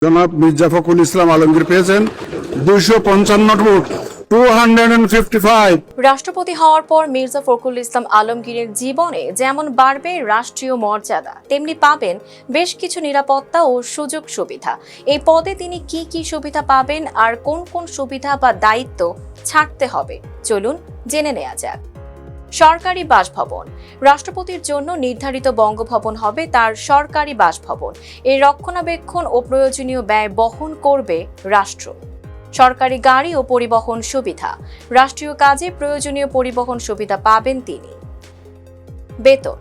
জনাব মির্জা ফখরুল ইসলাম আলমগীর পেয়েছেন 255 ভোট 255। রাষ্ট্রপতি হওয়ার পর মির্জা ফখরুল ইসলাম আলমগীরের জীবনে যেমন বাড়বে রাষ্ট্রীয় মর্যাদা, তেমনি পাবেন বেশ কিছু নিরাপত্তা ও সুযোগ সুবিধা। এই পদে তিনি কি কি সুবিধা পাবেন আর কোন কোন সুবিধা বা দায়িত্ব ছাড়তে হবে, চলুন জেনে নেওয়া যাক। সরকারি বাসভবন। রাষ্ট্রপতির জন্য নির্ধারিত বঙ্গভবন হবে তার সরকারি বাসভবন। এর রক্ষণাবেক্ষণ ও প্রয়োজনীয় ব্যয় বহন করবে রাষ্ট্র। সরকারি গাড়ি ও পরিবহন সুবিধা। রাষ্ট্রীয় কাজে প্রয়োজনীয় পরিবহন সুবিধা পাবেন তিনি। বেতন।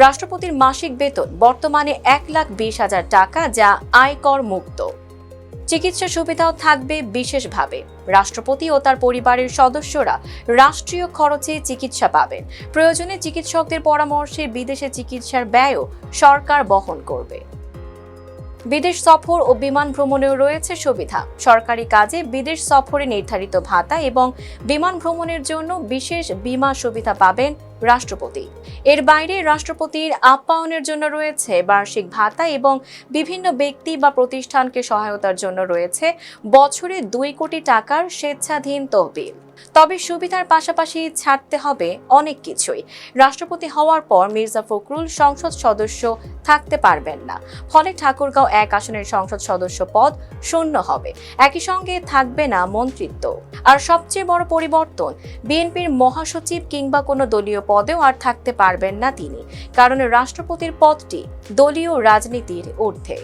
রাষ্ট্রপতির মাসিক বেতন বর্তমানে 1,20,000 টাকা, যা আয়কর মুক্ত। চিকিৎসা সুবিধাও থাকবে বিশেষভাবে। রাষ্ট্রপতি ও তার পরিবারের সদস্যরা রাষ্ট্রীয় খরচে চিকিৎসা পাবেন। প্রয়োজনে চিকিৎসকদের পরামর্শে বিদেশে চিকিৎসার ব্যয়ও সরকার বহন করবে। বিদেশ সফর ও বিমান ভ্রমণেও রয়েছে সুবিধা। সরকারি কাজে বিদেশ সফরে নির্ধারিত ভাতা এবং বিমান ভ্রমণের জন্য বিশেষ বীমা সুবিধা পাবেন রাষ্ট্রপতি। এর বাইরে রাষ্ট্রপতির আপ্যায়নের জন্য রয়েছে বার্ষিক ভাতা এবং বিভিন্ন ব্যক্তি বা প্রতিষ্ঠানকে সহায়তার জন্য রয়েছে বছরে 2 কোটি টাকার স্বেচ্ছাধীন তহবিল। তবে সুবিধার পাশাপাশি ছাড়তে হবে অনেক কিছুই। রাষ্ট্রপতি হওয়ার পর মির্জা ফখরুল সংসদ সদস্য থাকতে পারবেন না, ফলে ঠাকুরগাঁও 1 আসনের সংসদ সদস্য পদ শূন্য হবে। একই সঙ্গে থাকবে না মন্ত্রিত্ব। আর সবচেয়ে বড় পরিবর্তন, বিএনপির মহাসচিব কিংবা কোনো দলীয় পদেও আর থাকতে পারবেন না তিনি, কারণ রাষ্ট্রপতির পদটি দলীয় রাজনীতির ঊর্ধ্বে।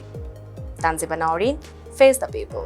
Tanjiba Nowrin, face the people.